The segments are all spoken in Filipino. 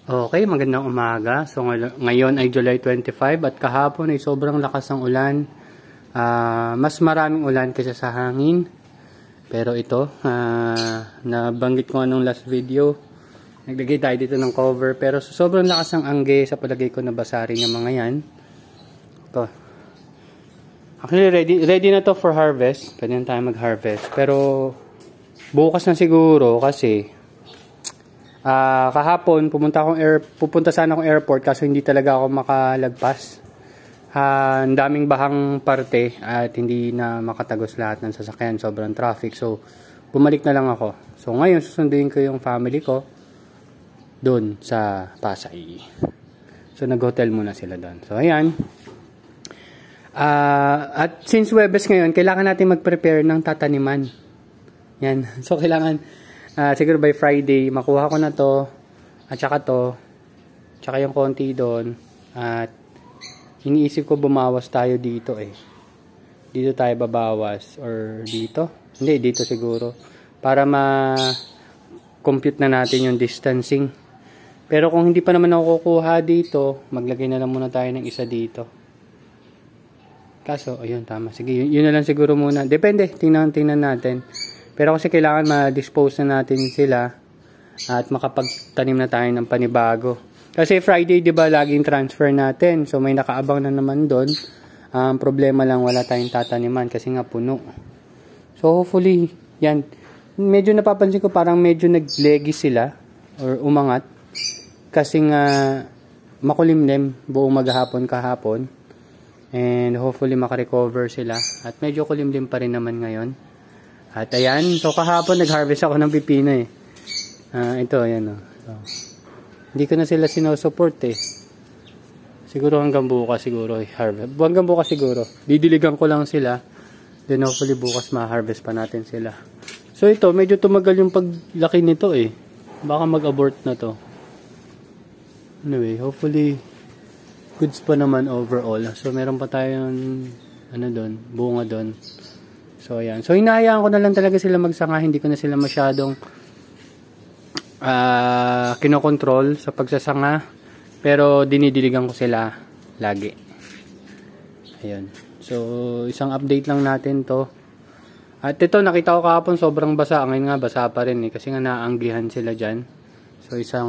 Okay, magandang umaga. So ngayon ay July 25 at kahapon ay sobrang lakas ng ulan. Mas maraming ulan kaysa sa hangin. Pero ito, nabanggit ko anong last video. Naglagay tayo dito ng cover. Pero sobrang lakas ng angge sa palagay ko na basa rin yung mga yan. Ito. Actually, ready na to for harvest. Pwede na tayo mag-harvest. Pero bukas na siguro kasi kahapon pupunta sana akong airport kaso hindi talaga ako makalagpas. Ang daming bahang parte at hindi na makatagos lahat ng sasakyan, sobrang traffic. So bumalik na lang ako. So ngayon susunduin ko yung family ko doon sa Pasay. So nag-hotel muna sila doon. So ayan. At since Webes ngayon, kailangan natin mag-prepare ng tataniman. Yan. So kailangan siguro by Friday, makuha ko na to, at saka to, tsaka yung konti doon, at iniisip ko bumawas tayo dito eh. Dito tayo babawas, or dito? Hindi, dito siguro. Para ma-compute na natin yung distancing. Pero kung hindi pa naman ako kukuha dito, maglagay na lang muna tayo ng isa dito. Kaso, ayun, tama. Sige, yun na lang siguro muna. Depende, tingnan natin. Pero kasi kailangan ma-dispose na natin sila at makapagtanim na tayo ng panibago. Kasi Friday, di ba, laging transfer natin. So may nakaabang na naman doon. Problema lang, wala tayong tataniman kasi nga puno. So hopefully, yan. Medyo napapansin ko parang medyo nag-leggy sila or umangat. Kasi nga makulimlim buong maghapon kahapon. And hopefully makarecover sila. At medyo kulimlim pa rin naman ngayon. At ayan, so kahapon nag-harvest ako ng pipino eh. Ito, ayan o. So, hindi ko na sila sinusupport eh. Siguro hanggang bukas siguro harvest. Hanggang bukas siguro. Didiligan ko lang sila. Then hopefully bukas ma-harvest pa natin sila. So ito, medyo tumagal yung paglaki nito eh. Baka mag-abort na to. Anyway, hopefully goods pa naman overall. So meron pa tayong bunga doon. So, ayan. So, hinahayaan ko na lang talaga sila magsanga. Hindi ko na sila masyadong kinokontrol sa pagsasanga. Pero, dinidiligan ko sila lagi. Ayan. So, isang update lang natin to. At ito, nakita ko kahapon sobrang basa. Ngayon nga, basa pa rin eh. Kasi nga naanggihan sila dyan. So, isang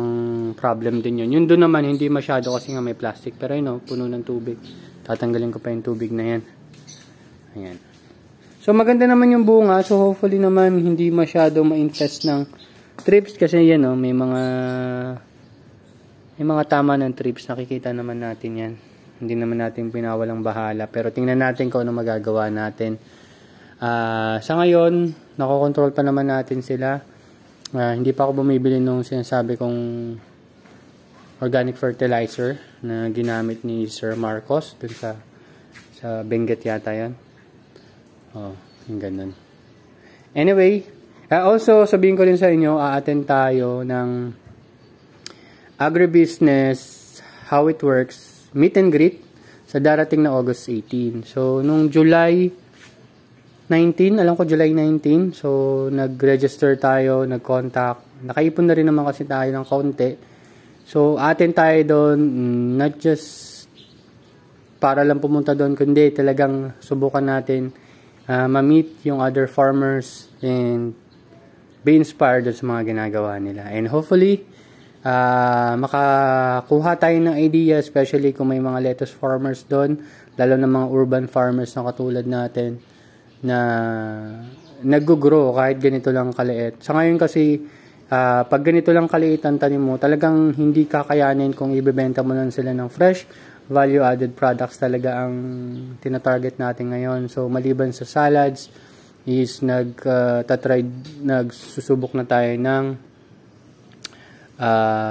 problem din yun. Yun doon naman, hindi masyado kasi nga may plastic. Pero yun, puno ng tubig. Tatanggalin ko pa yung tubig na yan. Ayan. So maganda naman yung bunga, so hopefully naman hindi masyado ma-infest ng trips kasi yan may mga tama ng trips, nakikita naman natin yan. Hindi naman natin pinawalang bahala, pero tingnan natin kung ano magagawa natin. Sa ngayon, nakokontrol pa naman natin sila. Hindi pa ako bumibili nung sinasabi kong organic fertilizer na ginamit ni Sir Marcos dun sa Benguet yata yan. Oh, yung ganun. Anyway, also sabihin ko din sa inyo, attend tayo ng agribusiness, how it works, meet and greet sa darating na August 18. So, nung July 19, alam ko July 19, so nag-register tayo, nag-contact. Nakaipon na rin naman kasi tayo ng konti. So, attend tayo doon, not just para lang pumunta doon, kundi talagang subukan natin ma-meet yung other farmers and be inspired sa mga ginagawa nila. And hopefully, makakuha tayo ng idea, especially kung may mga lettuce farmers doon, lalo na mga urban farmers na katulad natin, na nag-grow kahit ganito lang kaliit. Sa ngayon kasi, pag ganito lang kaliit ang tanim mo, talagang hindi kakayanin kung ibebenta mo lang sila ng fresh, value-added products talaga ang tinatarget natin ngayon. So, maliban sa salads, is nagsusubok na tayo ng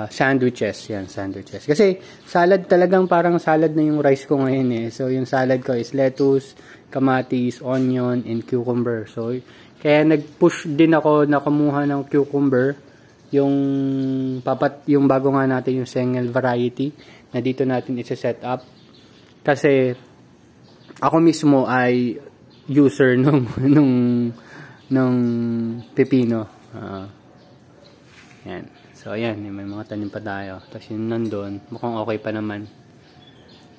sandwiches. Yan, sandwiches. Kasi, salad talagang parang salad na yung rice ko ngayon eh. So, yung salad ko is lettuce, kamatis, onion, and cucumber. So, kaya nag-push din ako na kumuha ng cucumber, yung bago nga natin yung Sengel variety, na dito natin isa-set up. Kasi ako mismo ay user nung pepino. Yan. So, ayan, may mga tanim pa tayo. Tapos yun nandun, mukhang okay pa naman.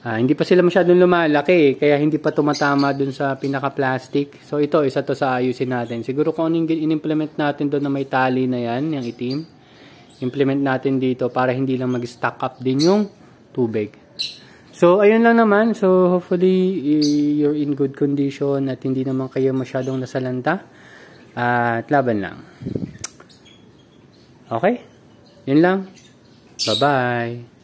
Hindi pa sila masyadong lumalaki, kaya hindi pa tumatama dun sa pinaka-plastic. So, ito, isa to sa ayusin natin. Siguro kung anong in-implement natin doon na may tali na yan, yung itim, implement natin dito para hindi lang mag-stack up din yung tubig. So, ayun lang naman. So, hopefully, you're in good condition at hindi naman kayo masyadong nasalanta. At laban lang. Okay? Yun lang. Bye-bye.